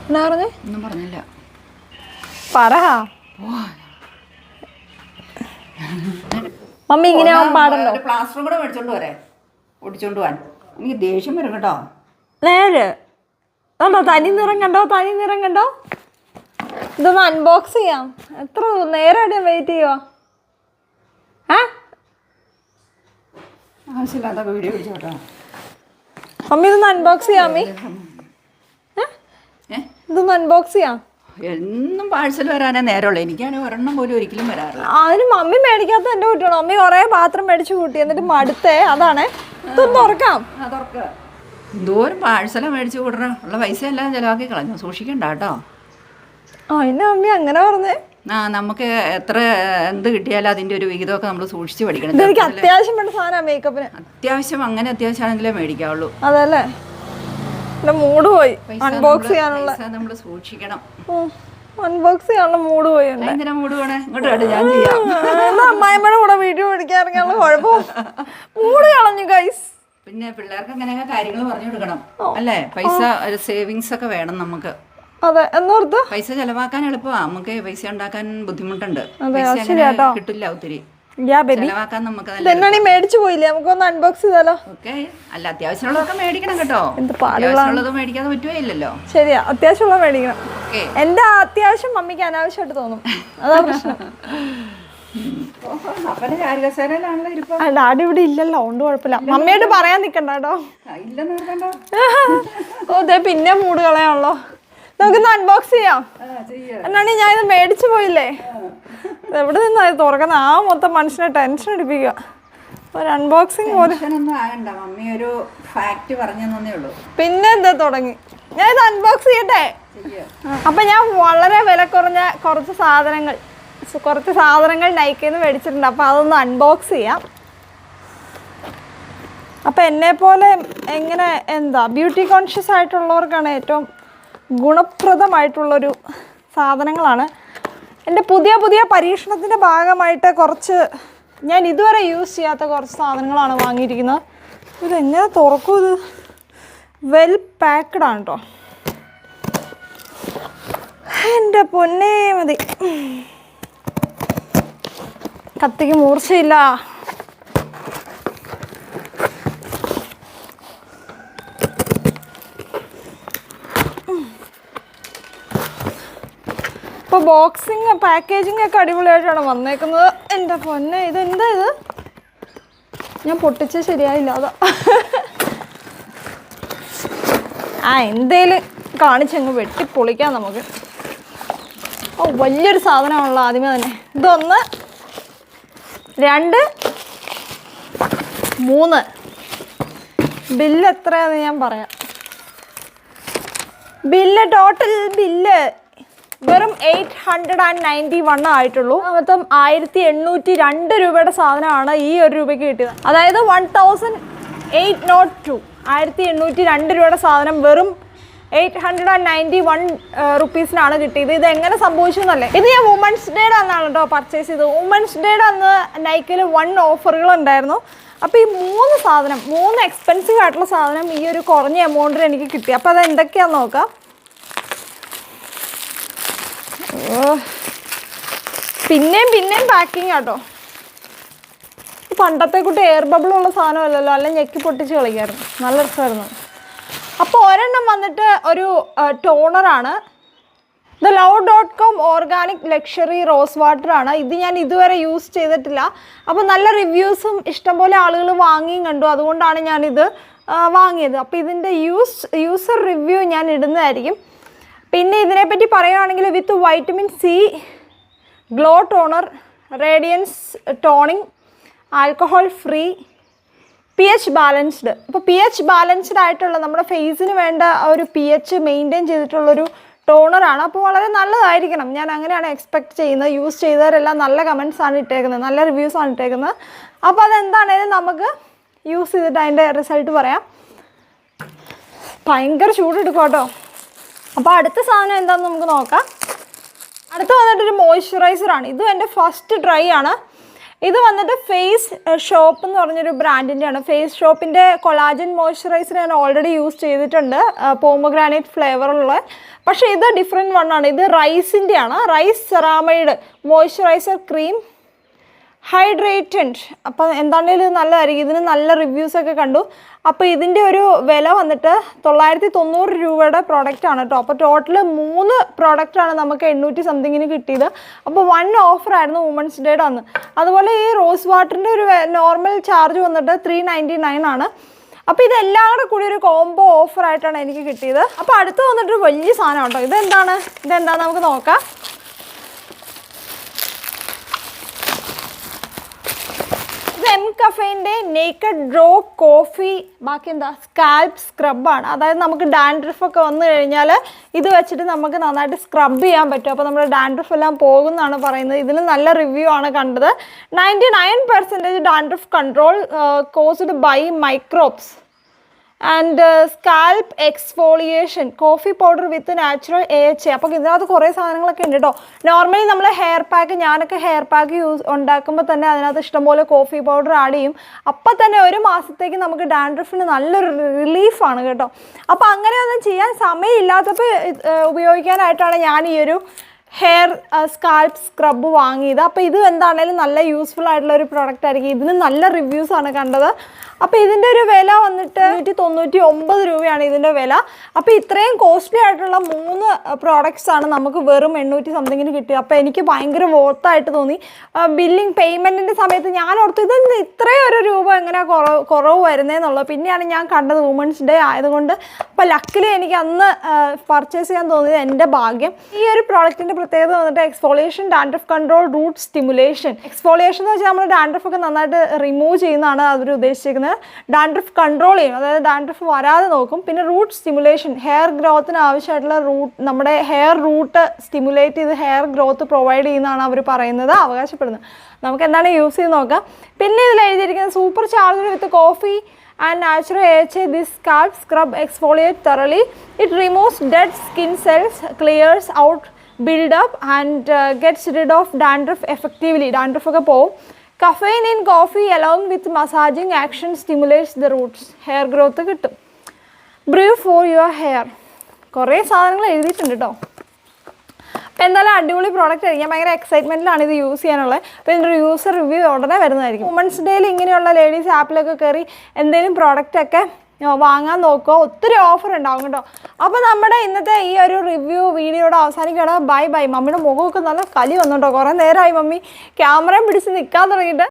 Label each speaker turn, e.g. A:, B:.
A: എന്നാ പറഞ്ഞേ?
B: ഒന്നും പറഞ്ഞില്ല.
A: പറ മമ്മി. ഇങ്ങനെ പാടല്ലോ.
B: പ്ലാസ്റ്ററും കൂടെ മേടിച്ചോണ്ട് പോരെ, ഓടിച്ചോണ്ട് പോവാൻ. എനിക്ക് ദേഷ്യം വരും കേട്ടോ.
A: നേരെ തനി നിറം കണ്ടോ, തനി നിറം കണ്ടോ. ഇതൊന്ന് അൺബോക്സ് ചെയ്യാം. എത്ര നേരമായിട്ട് ഞാൻ വെയിറ്റ് ചെയ്യുക.
B: ആവശ്യമില്ലാത്ത വീഡിയോ പിടിച്ചോട്ടോ
A: മമ്മി. ഇതൊന്ന് അൺബോക്സ് ചെയ്യാം മമ്മി. ഇതൊന്ന് അൺബോക്സ് ചെയ്യാം.
B: എന്നും പാഴ്സൽ വരാനേ നേരമുള്ളൂ. എനിക്കാണെങ്കിൽ ഒരെണ്ണം പോലും ഒരിക്കലും വരാറില്ല.
A: അതിന് മമ്മി മേടിക്കാത്ത എൻ്റെ കുട്ടിയാണോ? മമ്മി കുറേ പാത്രം മേടിച്ച് കൂട്ടി എന്നിട്ട് മടുത്തേ. അതാണ്. ഇതൊന്ന് തുറക്കാം.
B: എന്തോരം പാഴ്സലാണ് മേടിച്ച് കൂട്ടണം. ഉള്ള പൈസ എല്ലാം ചിലവാക്കി കളഞ്ഞു. സൂക്ഷിക്കണ്ട കേട്ടോ.
A: അതിന് മമ്മി അങ്ങനെ പറഞ്ഞേ.
B: നമുക്ക് എത്ര എന്ത് കിട്ടിയാലും അതിൻ്റെ ഒരു വിഹിതമൊക്കെ നമ്മൾ സൂക്ഷിച്ച് പഠിക്കണം.
A: എനിക്ക് അത്യാവശ്യം വേണ്ട സാധനമാണ് മേക്കപ്പിന്.
B: അത്യാവശ്യം അങ്ങനെ അത്യാവശ്യമാണെങ്കിലേ മേടിക്കാവുള്ളൂ.
A: അതല്ലേ. എൻ്റെ മൂഡ് പോയി അൺബോക്സ് ചെയ്യാനുള്ള.
B: നമ്മൾ സൂക്ഷിക്കണം.
A: അൺബോക്സ് ചെയ്യാനുള്ള മൂഡ് പോയി.
B: എന്തിനാ മൂഡ് പോണേ? ഇങ്ങോട്ട് ഞാൻ ചെയ്യാം.
A: അമ്മായിമ്മയുടെ കൂടെ വീഡിയോ പിടിക്കാറിങ്ങാനുള്ള കുഴപ്പം. മൂഡ് കളഞ്ഞു ഗൈസ്.
B: പിന്നെ പിള്ളേർക്ക് അങ്ങനെയൊക്കെ കാര്യങ്ങൾ പറഞ്ഞു കൊടുക്കണം അല്ലേ? പൈസ ഒരു സേവിങ്സ് ഒക്കെ വേണം നമുക്ക്.
A: അതെ. എന്നോർത്ത്
B: പൈസ ചെലവാക്കാൻ എളുപ്പമാണ്. നമുക്ക് പൈസ ഉണ്ടാക്കാൻ ബുദ്ധിമുട്ടുണ്ട്. കിട്ടില്ല ഒത്തിരി. ചെലവാക്കാൻ നമുക്ക്
A: മേടിച്ചു പോയില്ലേ? നമുക്കൊന്ന് അൺബോക്സ് ചെയ്താലോ?
B: ഓക്കെ. അല്ല, അത്യാവശ്യമുള്ളതൊക്കെ മേടിക്കണം കേട്ടോ. അത്യാവശ്യമുള്ളത് മേടിക്കാതെ പറ്റുകയില്ലല്ലോ.
A: ശരിയാ, അത്യാവശ്യമുള്ള മേടിക്കണം. എന്റെ അത്യാവശ്യം മമ്മിക്ക് അനാവശ്യമായിട്ട് തോന്നും. അതാ പ്രശ്നം. ഡാഡി ഇവിടെ ഇല്ലല്ലോ, അതുകൊണ്ട് കുഴപ്പമില്ല. മമ്മിയോട് പറയാൻ നിക്കണ്ട കേട്ടോ. അതെ, പിന്നെ മൂട് കളയാണല്ലോ. നമുക്കിന്ന് അൺബോക്സ് ചെയ്യാം. എന്നാണ് ഞാൻ ഇത് മേടിച്ചു പോയില്ലേ? എവിടെ നിന്നാ തുറക്കുന്ന? ആ മൊത്തം മനുഷ്യനെ ടെൻഷൻ അടിപ്പിക്കുക. ഒരു അൺബോക്സിങ് പോലെ. പിന്നെ എന്താ തുടങ്ങി? ഞാൻ ഇത് അൺബോക്സ് ചെയ്യട്ടെ. അപ്പൊ ഞാൻ വളരെ വില കുറഞ്ഞ കുറച്ച് സാധനങ്ങൾ നൈക്കിന്ന് മേടിച്ചിട്ടുണ്ട്. അപ്പൊ അതൊന്ന് അൺബോക്സ് ചെയ്യാം. അപ്പൊ എന്നെ പോലെ എങ്ങനെ ബ്യൂട്ടി കോൺഷ്യസ് ആയിട്ടുള്ളവർക്കാണ് ഏറ്റവും ഗുണപ്രദമായിട്ടുള്ളൊരു സാധനങ്ങളാണ്. എൻ്റെ പുതിയ പരീക്ഷണത്തിൻ്റെ ഭാഗമായിട്ട് കുറച്ച് ഞാൻ ഇതുവരെ യൂസ് ചെയ്യാത്ത കുറച്ച് സാധനങ്ങളാണ് വാങ്ങിയിരിക്കുന്നത്. ഇതെങ്ങനെ തുറക്കും? ഇത് വെൽ പാക്ക്ഡ് ആണ് കേട്ടോ. എൻ്റെ പൊന്നേ മതി. കത്തിക്ക് മൂർച്ചയില്ല. ഇപ്പോൾ ബോക്സിങ് പാക്കേജിങ് ഒക്കെ അടിപൊളിയായിട്ടാണ് വന്നേക്കുന്നത്. എൻ്റെ പൊന്നെ, ഇതെന്താ ഇത്? ഞാൻ പൊട്ടിച്ച് ശരിയായില്ല. അതാ എന്തേലും കാണിച്ചങ്ങ് വെട്ടിപ്പൊളിക്കാം നമുക്ക്. വലിയൊരു സാധനമാണല്ലോ ആദ്യമേ തന്നെ. ഇതൊന്ന്, 2, 3. ബില്ല് എത്രയാണെന്ന് ഞാൻ പറയാം. ടോട്ടൽ ബില്ല് വെറും 891 ആയിട്ടുള്ളൂ. മൊത്തം 1802 രൂപയുടെ സാധനമാണ് ഈ ഒരു രൂപയ്ക്ക് കിട്ടിയത്. അതായത് 1802 രൂപയുടെ സാധനം വെറും 891 റുപ്പീസിനാണ് കിട്ടിയത്. ഇത് എങ്ങനെ സംഭവിച്ചു എന്നല്ലേ? ഇത് ഞാൻ വുമൻസ് ഡേയുടെ അന്നാണ് കേട്ടോ പർച്ചേസ് ചെയ്തത്. വുമൻസ് ഡേയുടെ അന്ന് നൈക്കിൽ 1 ഓഫറുകൾ ഉണ്ടായിരുന്നു. അപ്പോൾ ഈ 3 എക്സ്പെൻസീവ് ആയിട്ടുള്ള സാധനം ഈ ഒരു കുറഞ്ഞ എമൗണ്ടിൽ എനിക്ക് കിട്ടി. അപ്പോൾ അത് എന്തൊക്കെയാണെന്ന് നോക്കാം. പിന്നെയും പാക്കിങ് ആട്ടോ. പണ്ടത്തെ കുട്ടി എയർ ബബിളുള്ള സാധനമല്ലല്ലോ, അല്ലെങ്കിൽ ഞെക്കി പൊട്ടിച്ച് കളിക്കായിരുന്നു. നല്ല രസമായിരുന്നു. അപ്പോൾ ഒരെണ്ണം വന്നിട്ട് ഒരു ടോണറാണ്. ദ ലവ്.com ഓർഗാനിക് ലക്ഷറി റോസ് വാട്ടറാണ്. ഇത് ഞാൻ ഇതുവരെ യൂസ് ചെയ്തിട്ടില്ല. അപ്പോൾ നല്ല റിവ്യൂസും ഇഷ്ടംപോലെ ആളുകൾ വാങ്ങിയും കണ്ടു. അതുകൊണ്ടാണ് ഞാനിത് വാങ്ങിയത്. അപ്പോൾ ഇതിൻ്റെ യൂസർ റിവ്യൂ ഞാൻ ഇടുന്നതായിരിക്കും. പിന്നെ ഇതിനെപ്പറ്റി പറയുകയാണെങ്കിൽ with vitamin C, glow toner, radiance toning, alcohol free, pH balanced. അപ്പോൾ pH ബാലൻസ്ഡ് ആയിട്ടുള്ള നമ്മുടെ ഫേസിന് വേണ്ട ഒരു pH മെയിൻറ്റെയിൻ ചെയ്തിട്ടുള്ളൊരു ടോണറാണ്. അപ്പോൾ വളരെ നല്ലതായിരിക്കണം. ഞാൻ അങ്ങനെയാണ് എക്സ്പെക്റ്റ് ചെയ്യുന്നത്. യൂസ് ചെയ്തവരെല്ലാം നല്ല കമൻസാണ് ഇട്ടേക്കുന്നത്, നല്ല റിവ്യൂസാണ് ഇട്ടേക്കുന്നത്. അപ്പോൾ അതെന്താണേലും നമുക്ക് യൂസ് ചെയ്തിട്ട് അതിൻ്റെ റിസൾട്ട് പറയാം. ഭയങ്കര ചൂടെടുക്കും കേട്ടോ. അപ്പോൾ അടുത്ത സാധനം എന്താണെന്ന് നമുക്ക് നോക്കാം. അടുത്ത വന്നിട്ടൊരു മോയ്സ്ചറൈസറാണ്. ഇതും എൻ്റെ ഫസ്റ്റ് ട്രൈ ആണ്. ഇത് വന്നിട്ട് ഫേസ് ഷോപ്പ് എന്ന് പറഞ്ഞൊരു ബ്രാൻഡിൻ്റെയാണ്. ഫേസ് ഷോപ്പിൻ്റെ കൊളാജൻ മോയ്സ്ചറൈസർ ഞാൻ ഓൾറെഡി യൂസ് ചെയ്തിട്ടുണ്ട്, പോമോഗ്രാനൈറ്റ് ഫ്ലേവറുള്ള. പക്ഷേ ഇത് ഡിഫറെൻറ്റ് വണ്ണാണ്. ഇത് റൈസിൻ്റെയാണ്, റൈസ് സെറാമൈഡ് മോയ്സ്ചറൈസർ ക്രീം ഹൈഡ്രേറ്റൻറ്റ്. അപ്പം എന്താണെങ്കിലും ഇത് നല്ലതായിരിക്കും. ഇതിന് നല്ല റിവ്യൂസൊക്കെ കണ്ടു. അപ്പോൾ ഇതിൻ്റെ ഒരു വില വന്നിട്ട് 990 രൂപയുടെ പ്രോഡക്റ്റാണ് കേട്ടോ. അപ്പോൾ ടോട്ടൽ 3 പ്രോഡക്റ്റാണ് നമുക്ക് 800 സംതിങ്ങിന് കിട്ടിയത്. അപ്പോൾ 1 ഓഫറായിരുന്നു വുമൻസ് ഡേയുടെ അന്ന്. അതുപോലെ ഈ റോസ് വാട്ടറിൻ്റെ ഒരു നോർമൽ ചാർജ് വന്നിട്ട് 399 ആണ്. അപ്പോൾ ഇതെല്ലാം കൂടി ഒരു കോംബോ ഓഫറായിട്ടാണ് എനിക്ക് കിട്ടിയത്. അപ്പോൾ അടുത്ത് വന്നിട്ട് വലിയ സാധനം കേട്ടോ. ഇതെന്താണെന്ന് നമുക്ക് നോക്കാം. കഫേൻ്റെ നേക്കഡ് റോ കോഫി ബാക്കി എന്താ സ്കാൽപ്പ് സ്ക്രബാണ്. അതായത് നമുക്ക് ഡാൻഡ്രഫ് ഒക്കെ വന്നു കഴിഞ്ഞാൽ ഇത് വെച്ചിട്ട് നമുക്ക് നന്നായിട്ട് സ്ക്രബ് ചെയ്യാൻ പറ്റും. അപ്പോൾ നമ്മുടെ ഡാൻഡ്രഫ് എല്ലാം പോകുമെന്നാണ് പറയുന്നത്. ഇതിന് നല്ല റിവ്യൂ ആണ് കണ്ടത്. 99% dandruff control caused by microbes and scalp exfoliation coffee powder with natural AHA. അപ്പോൾ ഇതിനകത്ത് കുറേ സാധനങ്ങളൊക്കെ ഉണ്ട് കേട്ടോ. നോർമലി നമ്മൾ ഹെയർ പാക്ക്, ഞാനൊക്കെ ഹെയർ പാക്ക് ഉണ്ടാക്കുമ്പോൾ തന്നെ അതിനകത്ത് ഇഷ്ടംപോലെ കോഫി പൗഡർ ആഡ് ചെയ്യും. അപ്പം തന്നെ 1 മാസത്തേക്ക് നമുക്ക് ഡാൻഡ്രഫിന് നല്ലൊരു റിലീഫാണ് കേട്ടോ. അപ്പോൾ അങ്ങനെയൊന്നും ചെയ്യാൻ സമയമില്ലാത്തപ്പോൾ ഉപയോഗിക്കാനായിട്ടാണ് ഞാൻ ഈ ഒരു ഹെയർ സ്കാൽപ്പ് സ്ക്രബ് വാങ്ങിയത്. അപ്പോൾ ഇത് എന്താണെങ്കിലും നല്ല യൂസ്ഫുൾ ആയിട്ടുള്ള ഒരു പ്രോഡക്റ്റ് ആയിരിക്കും. ഇതിന് നല്ല റിവ്യൂസാണ് കണ്ടത്. അപ്പോൾ ഇതിൻ്റെ ഒരു വില വന്നിട്ട് 199 രൂപയാണ് ഇതിൻ്റെ വില. അപ്പോൾ ഇത്രയും കോസ്റ്റ്ലി ആയിട്ടുള്ള 3 പ്രോഡക്റ്റ്സാണ് നമുക്ക് വെറും 800 സംതിങ്ങിന് കിട്ടിയത്. അപ്പോൾ എനിക്ക് ഭയങ്കര വർത്തായിട്ട് തോന്നി. ബില്ലിങ് പേയ്മെൻറ്റിൻ്റെ സമയത്ത് ഞാൻ ഓർത്തു ഇത് ഇത്രയും ഒരു രൂപ എങ്ങനെ കുറവ് വരുന്നതെന്നുള്ളത്. പിന്നെയാണ് ഞാൻ കണ്ടത് വുമൻസ് ഡേ ആയതുകൊണ്ട്. അപ്പോൾ ലക്കിലി എനിക്ക് അന്ന് പർച്ചേസ് ചെയ്യാൻ തോന്നിയത് എൻ്റെ ഭാഗ്യം. ഈ ഒരു പ്രോഡക്റ്റിൻ്റെ പ്രത്യേകത വന്നിട്ട് exfoliation dandruff control root stimulation. Exfoliation എന്ന് വെച്ചാൽ നമ്മൾ ഡാൻഡ്രഫ് ഒക്കെ നന്നായിട്ട് റിമൂവ് ചെയ്യുന്നതാണ് അവർ ഉദ്ദേശിക്കുന്നത്. ഡാൻഡ്രഫ് കൺട്രോൾ ചെയ്യും, അതായത് ഡാൻഡ്രഫ് വരാതെ നോക്കും. പിന്നെ റൂട്ട് സ്റ്റിമുലേഷൻ, ഹെയർ ഗ്രോത്തിന് ആവശ്യമായിട്ടുള്ള നമ്മുടെ ഹെയർ റൂട്ട് സ്റ്റിമുലേറ്റ് ചെയ്ത് ഹെയർ ഗ്രോത്ത് പ്രൊവൈഡ് ചെയ്യുന്നതാണ് അവർ പറയുന്നത്, അവകാശപ്പെടുന്നത്. നമുക്ക് എന്താണ് യൂസ് ചെയ്ത് നോക്കാം. പിന്നെ ഇതിൽ എഴുതിയിരിക്കുന്നത് super charger with coffee and natural AHA. This scalp scrub exfoliates thoroughly. It removes dead skin cells, clears out build up and gets rid of dandruff effectively. Dandruff ഒക്കെ പോവും. Caffeine in coffee along with massaging action stimulates the roots. Hair growth കിട്ടും. Brew for your hair. കുറേ സാധനങ്ങൾ എഴുതിയിട്ടുണ്ട് കേട്ടോ. അപ്പോൾ എന്തായാലും അടിപൊളി പ്രോഡക്റ്റ് ആയിരിക്കും. ഞാൻ ഭയങ്കര എക്സൈറ്റ്മെൻറ്റിലാണ് ഇത് യൂസ് ചെയ്യാനുള്ളത്. അപ്പോൾ ഇതിൻ്റെ യൂസർ റിവ്യൂ ഉടനെ വരുന്നതായിരിക്കും. വുമൻസ് ഡേയിൽ ഇങ്ങനെയുള്ള ലേഡീസ് ആപ്പിലൊക്കെ കയറി എന്തെങ്കിലും പ്രോഡക്റ്റൊക്കെ വാങ്ങാൻ നോക്കുക. ഒത്തിരി ഓഫർ ഉണ്ടാവും കേട്ടോ. അപ്പോൾ നമ്മുടെ ഇന്നത്തെ ഈ ഒരു റിവ്യൂ വീഡിയോയുടെ അവസാനിക്കുകയാണ്. Bye bye. മമ്മിയുടെ മുഖമൊക്കെ നല്ല കലി വന്നു കേട്ടോ. കുറേ നേരമായി മമ്മി ക്യാമറയും പിടിച്ച് നിൽക്കാൻ തുടങ്ങിയിട്ട്.